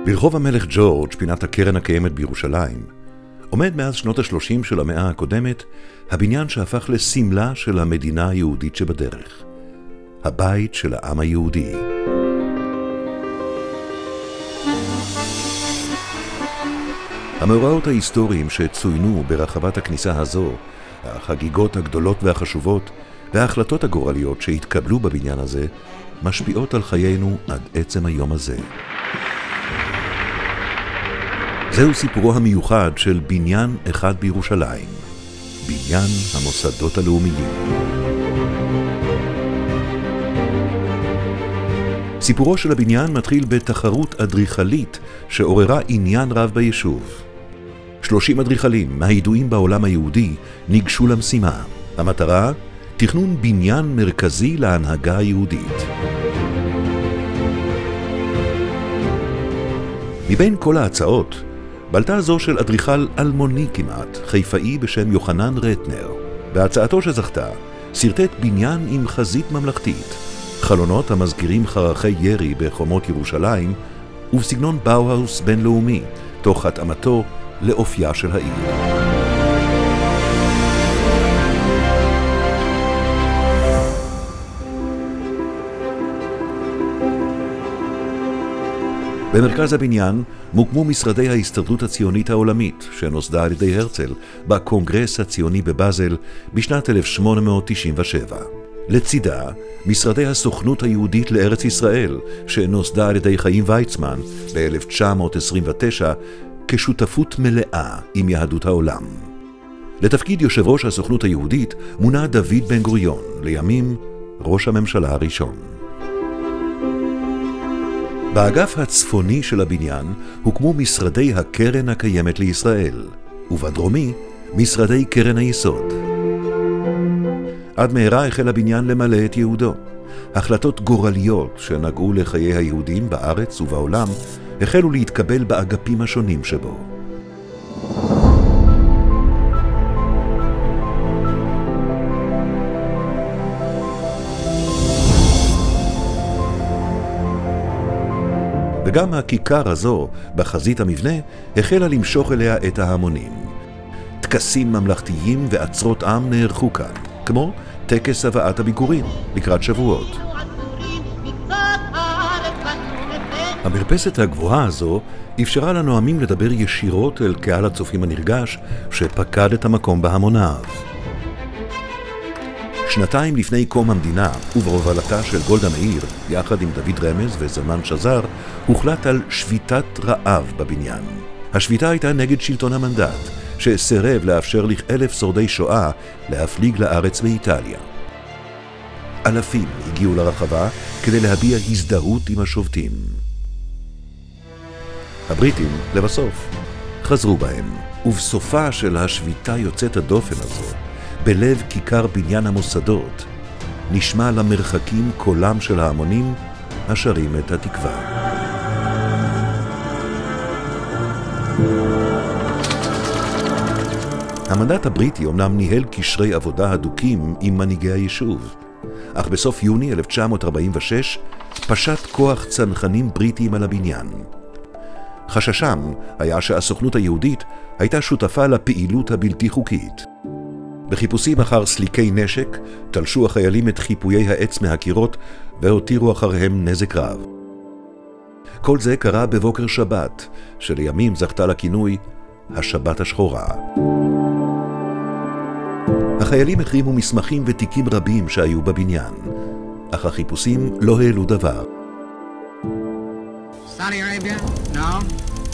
ברחוב המלך ג'ורג', פינת הקרן הקיימת בירושלים, עומד מאז שנות ה-30 של המאה הקודמת הבניין שהפך לסמלה של המדינה היהודית שבדרך, הבית של העם היהודי. המאורעות ההיסטוריים שצוינו ברחבת הכניסה הזו, החגיגות הגדולות והחשובות וההחלטות הגורליות שהתקבלו בבניין הזה, משפיעות על חיינו עד עצם היום הזה. זהו סיפורו המיוחד של בניין אחד בירושלים, בניין המוסדות הלאומיים. סיפורו של הבניין מתחיל בתחרות אדריכלית שעוררה עניין רב ביישוב. 30 אדריכלים מהידועים בעולם היהודי ניגשו למשימה. המטרה? תכנון בניין מרכזי להנהגה היהודית. מבין כל ההצעות, בלטה זו של אדריכל אלמוני כמעט, חיפאי בשם יוחנן רטנר. בהצעתו שזכתה, סרטט בניין עם חזית ממלכתית, חלונות המזכירים חרכי ירי בחומות ירושלים, ובסגנון באוהאוס בינלאומי, תוך התאמתו לאופייה של העיר. במרכז הבניין מוקמו משרדי ההסתדרות הציונית העולמית, שנוסדה על ידי הרצל בקונגרס הציוני בבאזל בשנת 1897. לצידה, משרדי הסוכנות היהודית לארץ ישראל, שנוסדה על ידי חיים ויצמן ב-1929 כשותפות מלאה עם יהדות העולם. לתפקיד יושב ראש הסוכנות היהודית מונה דוד בן גוריון, לימים ראש הממשלה הראשון. באגף הצפוני של הבניין הוקמו משרדי הקרן הקיימת לישראל, ובדרומי משרדי קרן היסוד. עד מהרה החל הבניין למלא את ייעודו. החלטות גורליות שנגעו לחיי היהודים בארץ ובעולם החלו להתקבל באגפים השונים שבו. וגם הכיכר הזו, בחזית המבנה, החלה למשוך אליה את ההמונים. טקסים ממלכתיים ועצרות עם נערכו כאן, כמו טקס הבאת הביקורים לקראת שבועות. המרפסת הגבוהה הזו אפשרה לנואמים לדבר ישירות אל קהל הצופים הנרגש שפקד את המקום בהמוניו. שנתיים לפני קום המדינה ובהובלתה של גולדה מאיר, יחד עם דוד רמז וזלמן שזר, הוחלט על שביתת רעב בבניין. השביתה הייתה נגד שלטון המנדט, שסירב לאפשר ל1,000 שורדי שואה להפליג לארץ מאיטליה. אלפים הגיעו לרחבה כדי להביע הזדהות עם השובתים. הבריטים, לבסוף, חזרו בהם, ובסופה של השביתה יוצאת הדופן הזו, בלב כיכר בניין המוסדות, נשמע למרחקים קולם של ההמונים השרים את התקווה. המנדט הבריטי אומנם ניהל קשרי עבודה הדוקים עם מנהיגי היישוב, אך בסוף יוני 1946 פשט כוח צנחנים בריטיים על הבניין. חששם היה שהסוכנות היהודית הייתה שותפה לפעילות הבלתי חוקית. בחיפושים אחר סליקי נשק, תלשו החיילים את חיפויי העץ מהקירות והותירו אחריהם נזק רב. כל זה קרה בבוקר שבת, שלימים זכתה לכינוי השבת השחורה. החיילים החרימו מסמכים ותיקים רבים שהיו בבניין, אך החיפושים לא העלו דבר. Saudi Arabia? No.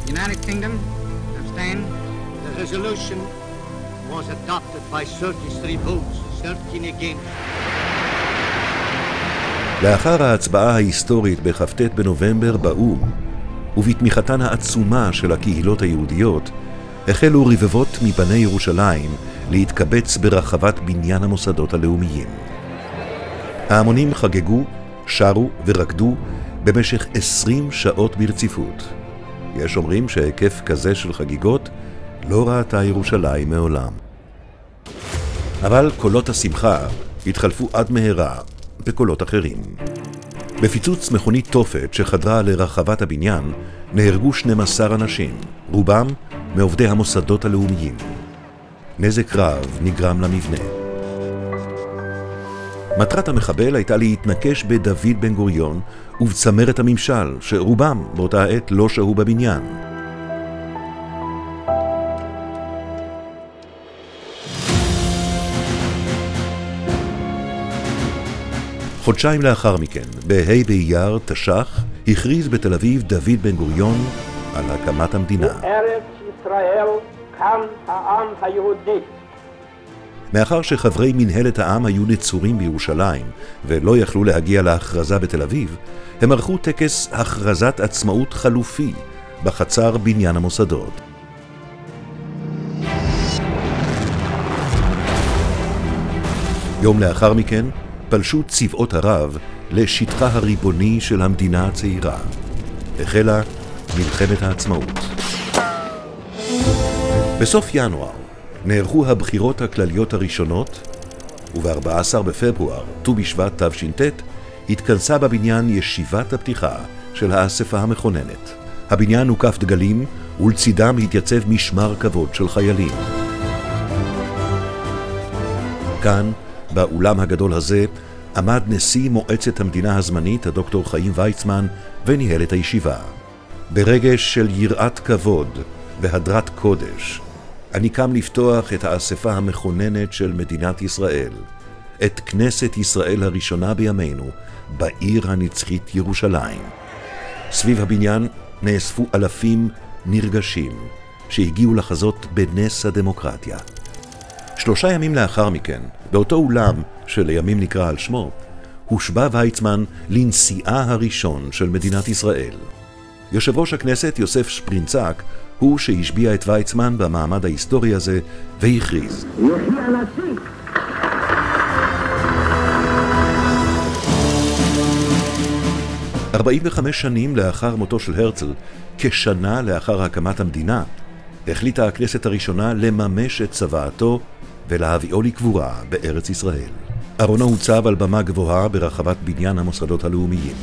United Kingdom? Abstain. The resolution was adopted by 33 votes, 13 against. לאחר ההצבעה ההיסטורית בכ"ט בנובמבר באו"ם, ובתמיכתן העצומה של הקהילות היהודיות, החלו רבבות מבני ירושלים להתקבץ ברחבת בניין המוסדות הלאומיים. ההמונים חגגו, שרו ורקדו במשך 20 שעות ברציפות. יש אומרים שהיקף כזה של חגיגות לא ראתה ירושלים מעולם. אבל קולות השמחה התחלפו עד מהרה בקולות אחרים. בפיצוץ מכונית תופת שחדרה לרחבת הבניין, נהרגו 12 אנשים, רובם מעובדי המוסדות הלאומיים. נזק רב נגרם למבנה. מטרת המחבל הייתה להתנקש בדוד בן גוריון ובצמרת הממשל, שרובם באותה עת לא שהו בבניין. חודשיים לאחר מכן, בה' באייר תש"ח, הכריז בתל אביב דוד בן גוריון על הקמת המדינה. בארץ ישראל קם העם היהודי. מאחר שחברי מנהלת העם היו נצורים בירושלים ולא יכלו להגיע להכרזה בתל אביב, הם ערכו טקס הכרזת עצמאות חלופי בחצר בניין המוסדות. יום לאחר מכן פלשו צבאות ערב לשטחה הריבוני של המדינה הצעירה. החלה מלחמת העצמאות. בסוף ינואר נערכו הבחירות הכלליות הראשונות, וב-14 בפברואר, ט"ו בשבט תש"ט, התכנסה בבניין ישיבת הפתיחה של האספה המכוננת. הבניין הוקף דגלים, ולצידם התייצב משמר כבוד של חיילים. כאן, באולם הגדול הזה, עמד נשיא מועצת המדינה הזמנית, הדוקטור חיים ויצמן, וניהל את הישיבה. ברגש של יראת כבוד והדרת קודש, אני קם לפתוח את האספה המכוננת של מדינת ישראל, את כנסת ישראל הראשונה בימינו, בעיר הנצחית ירושלים. סביב הבניין נאספו אלפים נרגשים, שהגיעו לחזות בנס הדמוקרטיה. 3 ימים לאחר מכן, באותו אולם שלימים נקרא על שמו, הושבע ויצמן לנשיאה הראשון של מדינת ישראל. יושב ראש הכנסת יוסף שפרינצק הוא שהשביע את ויצמן במעמד ההיסטורי הזה והכריז: יחי הנשיא! 45 שנים לאחר מותו של הרצל, כשנה לאחר הקמת המדינה, החליטה הכנסת הראשונה לממש את צוואתו ולהביאו לקבורה בארץ ישראל. ארונו הוצב על במה גבוהה ברחבת בניין המוסדות הלאומיים.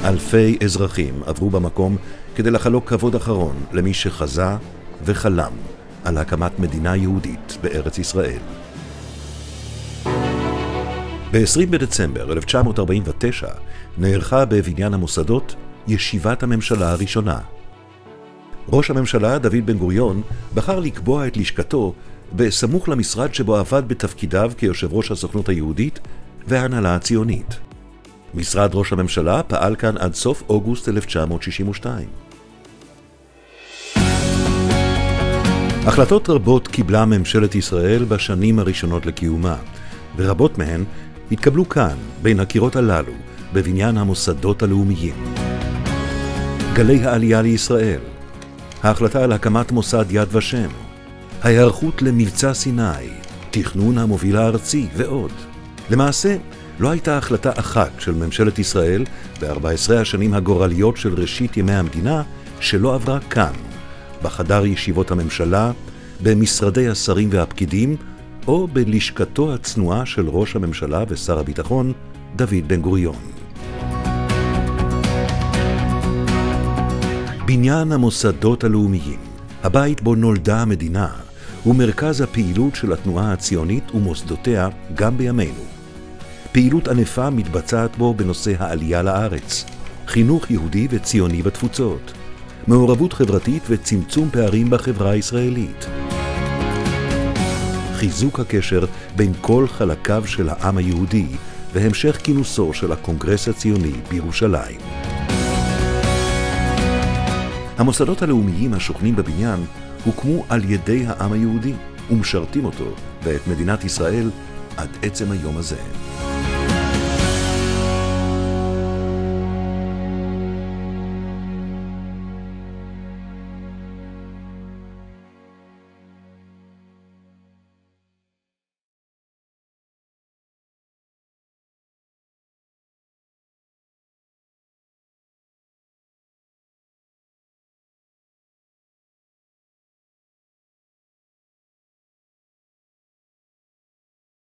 אלפי אזרחים עברו במקום כדי לחלוק כבוד אחרון למי שחזה וחלם על הקמת מדינה יהודית בארץ ישראל. ב-20 בדצמבר 1949 נערכה בבניין המוסדות ישיבת הממשלה הראשונה. ראש הממשלה דוד בן גוריון בחר לקבוע את לשכתו בסמוך למשרד שבו עבד בתפקידיו כיושב ראש הסוכנות היהודית וההנהלה הציונית. משרד ראש הממשלה פעל כאן עד סוף אוגוסט 1962. החלטות רבות קיבלה ממשלת ישראל בשנים הראשונות לקיומה, ורבות מהן התקבלו כאן, בין הקירות הללו, בבניין המוסדות הלאומיים. גלי העלייה לישראל, ההחלטה על הקמת מוסד יד ושם, ההיערכות למבצע סיני, תכנון המוביל הארצי ועוד. למעשה, לא הייתה החלטה אחת של ממשלת ישראל ב-14 השנים הגורליות של ראשית ימי המדינה שלא עברה כאן, בחדר ישיבות הממשלה, במשרדי השרים והפקידים, או בלשכתו הצנועה של ראש הממשלה ושר הביטחון, דוד בן גוריון. בניין המוסדות הלאומיים, הבית בו נולדה המדינה, הוא מרכז הפעילות של התנועה הציונית ומוסדותיה גם בימינו. פעילות ענפה מתבצעת בו בנושא העלייה לארץ, חינוך יהודי וציוני בתפוצות, מעורבות חברתית וצמצום פערים בחברה הישראלית, חיזוק הקשר בין כל חלקיו של העם היהודי והמשך כינוסו של הקונגרס הציוני בירושלים. המוסדות הלאומיים השוכנים בבניין הוקמו על ידי העם היהודי ומשרתים אותו ואת מדינת ישראל עד עצם היום הזה.